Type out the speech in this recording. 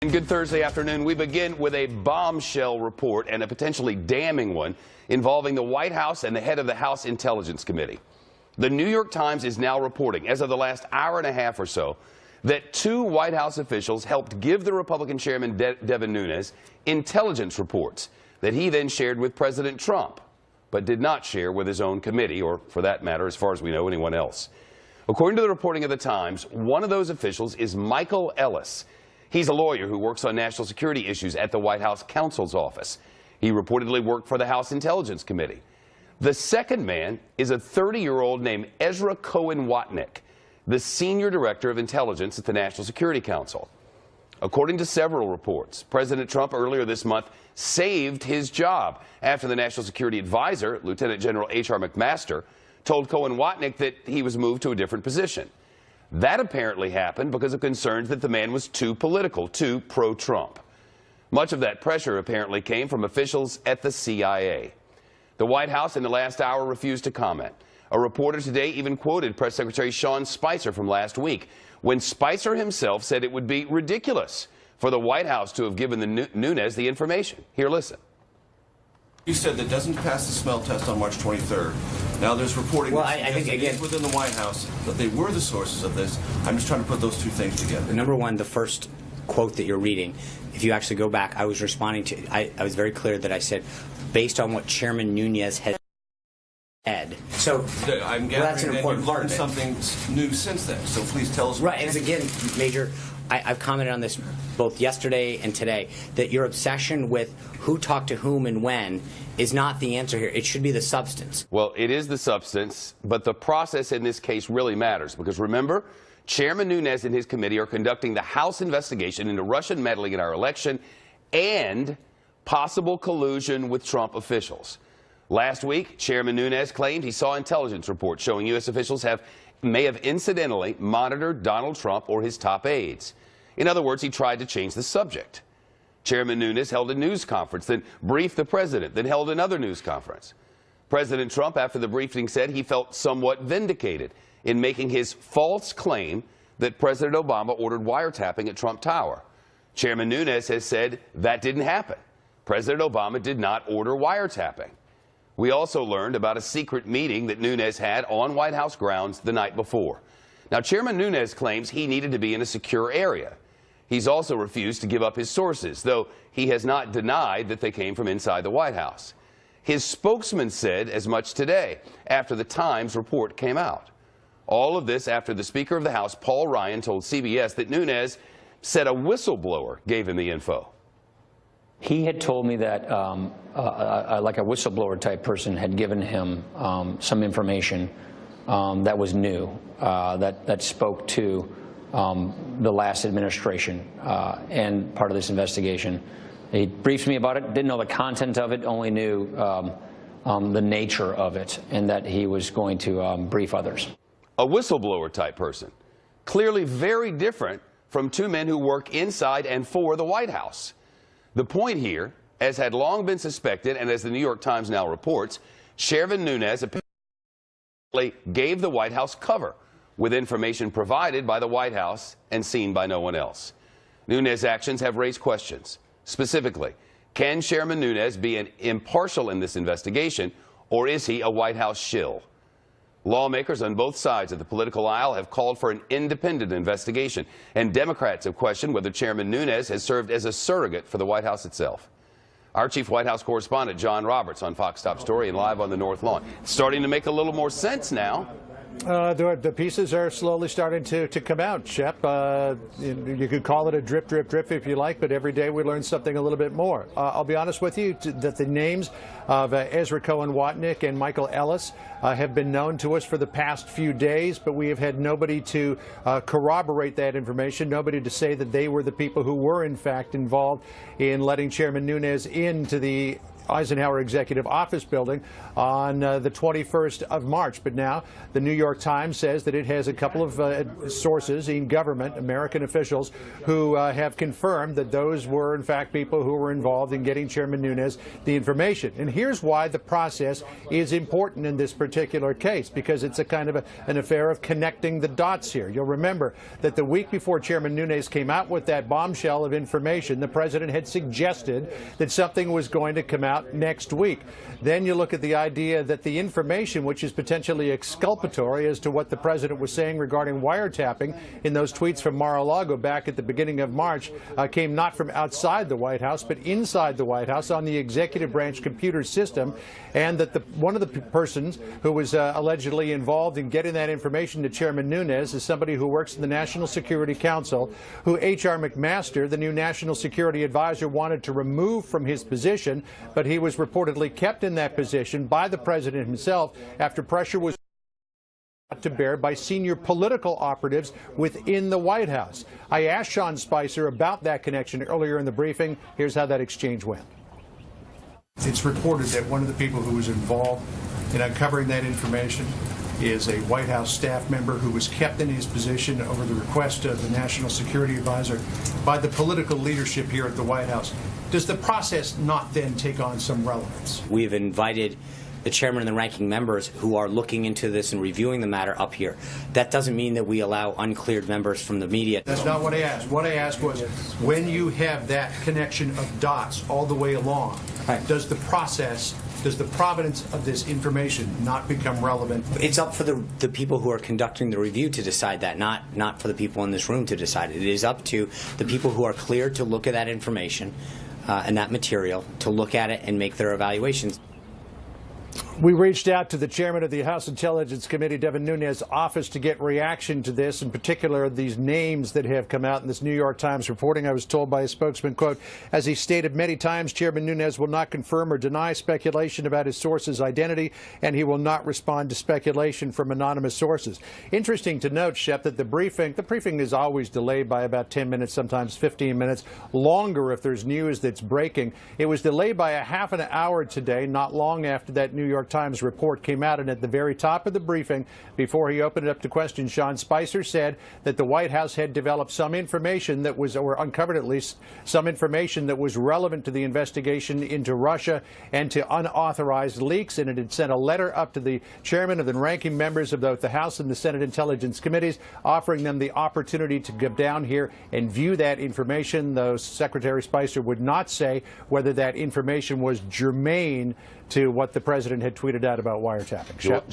Good Thursday afternoon. We begin with a bombshell report, and a potentially damning one, involving the White House and the head of the House Intelligence Committee. The New York Times is now reporting, as of the last hour and a half or so, that two White House officials helped give the Republican chairman Devin Nunes intelligence reports that he then shared with President Trump, but did not share with his own committee, or for that matter, as far as we know, anyone else. According to the reporting of the Times, one of those officials is Michael Ellis. He's a lawyer who works on national security issues at the White House counsel's office. He reportedly worked for the House Intelligence Committee. The second man is a 30-year-old named Ezra Cohen-Watnick, the senior director of intelligence at the National Security Council. According to several reports, President Trump earlier this month saved his job after the National Security Advisor, Lieutenant General H.R. McMaster, told Cohen-Watnick that he was moved to a different position. That apparently happened because of concerns that the man was too political, too pro-Trump. Much of that pressure apparently came from officials at the CIA. The White House in the last hour refused to comment. A reporter today even quoted Press Secretary Sean Spicer from last week, when Spicer himself said it would be ridiculous for the White House to have given the Nunes the information. Here, listen. You said that doesn't pass the smell test on March 23rd. Now there's reporting I think again within the White House that they were the sources of this. I'm just trying to put those two things together. Number one, the first quote that you're reading, if you actually go back, I was responding to, I was very clear that I said, based on what Chairman Nunes had said. So I'm gathering that's an that important you've part learned of it. something new since then. So please tell us. Right, and again, Major, I've commented on this both yesterday and today, that your obsession with who talked to whom and when is not the answer here. It should be the substance. Well, it is the substance, but the process in this case really matters, because remember, Chairman Nunes and his committee are conducting the House investigation into Russian meddling in our election and possible collusion with Trump officials. Last week, Chairman Nunes claimed he saw intelligence reports showing U.S. officials may have incidentally monitored Donald Trump or his top aides. In other words, he tried to change the subject. Chairman Nunes held a news conference, then briefed the president, then held another news conference. President Trump, after the briefing, said he felt somewhat vindicated in making his false claim that President Obama ordered wiretapping at Trump Tower. Chairman Nunes has said that didn't happen. President Obama did not order wiretapping. We also learned about a secret meeting that Nunes had on White House grounds the night before. Now, Chairman Nunes claims he needed to be in a secure area. He's also refused to give up his sources, though he has not denied that they came from inside the White House. His spokesman said as much today, after the Times report came out. All of this after the Speaker of the House, Paul Ryan, told CBS that Nunes said a whistleblower gave him the info. He had told me that like a whistleblower type person had given him some information that was new, that spoke to the last administration and part of this investigation. He briefed me about it, didn't know the content of it, only knew the nature of it, and that he was going to brief others. A whistleblower type person, clearly very different from two men who work inside and for the White House. The point here, as had long been suspected, and as the New York Times now reports, Chairman Nunes apparently gave the White House cover with information provided by the White House and seen by no one else. Nunes' actions have raised questions. Specifically, can Chairman Nunes be impartial in this investigation, or is he a White House shill? Lawmakers on both sides of the political aisle have called for an independent investigation, and Democrats have questioned whether Chairman Nunes has served as a surrogate for the White House itself. Our chief White House correspondent, John Roberts, on Fox Top Story and live on the North Lawn. It's starting to make a little more sense now. The pieces are slowly starting to come out, Shep. You could call it a drip, drip, drip if you like, but every day we learn something a little bit more. I'll be honest with you that the names of Ezra Cohen-Watnick and Michael Ellis have been known to us for the past few days, but we have had nobody to corroborate that information, nobody to say that they were the people who were in fact involved in letting Chairman Nunes into the Eisenhower Executive Office building on the 21st of March. But now the New York York Times says that it has a couple of sources in government, American officials, who have confirmed that those were, in fact, people who were involved in getting Chairman Nunes the information. And here's why the process is important in this particular case, because it's a kind of an affair of connecting the dots here. You'll remember that the week before Chairman Nunes came out with that bombshell of information, the president had suggested that something was going to come out next week. Then you look at the idea that the information, which is potentially exculpatory as to what the president was saying regarding wiretapping in those tweets from Mar-a-Lago back at the beginning of March, came not from outside the White House, but inside the White House on the executive branch computer system, and that one of the persons who was allegedly involved in getting that information to Chairman Nunes is somebody who works in the National Security Council, who H.R. McMaster, the new National Security Advisor, wanted to remove from his position, but he was reportedly kept in that position by the president himself after pressure was to bear by senior political operatives within the White House. I asked Sean Spicer about that connection earlier in the briefing. Here's how that exchange went. It's reported that one of the people who was involved in uncovering that information is a White House staff member who was kept in his position over the request of the National Security Advisor by the political leadership here at the White House. Does the process not then take on some relevance? We have invited the chairman and the ranking members who are looking into this and reviewing the matter up here. That doesn't mean that we allow uncleared members from the media. That's not what I asked. What I asked was, when you have that connection of dots all the way along, does the provenance of this information not become relevant? It's up for the people who are conducting the review to decide that, not for the people in this room to decide it. It is up to the people who are cleared to look at that information and that material, to look at it and make their evaluations. We reached out to the chairman of the House Intelligence Committee, Devin Nunes' office, to get reaction to this, in particular these names that have come out in this New York Times reporting. I was told by a spokesman, quote, as he stated many times, Chairman Nunes will not confirm or deny speculation about his source's identity, and he will not respond to speculation from anonymous sources. Interesting to note, Shep, that the briefing is always delayed by about 10 minutes, sometimes 15 minutes, longer if there's news that's breaking. It was delayed by a half an hour today, not long after that New York Times report came out, and at the very top of the briefing, before he opened it up to questions, Sean Spicer said that the White House had developed some information that was, or uncovered at least, some information that was relevant to the investigation into Russia and to unauthorized leaks, and it had sent a letter up to the chairman of the ranking members of both the House and the Senate Intelligence Committees, offering them the opportunity to go down here and view that information, though Secretary Spicer would not say whether that information was germane to what the president had tweeted out about wiretapping. Shep?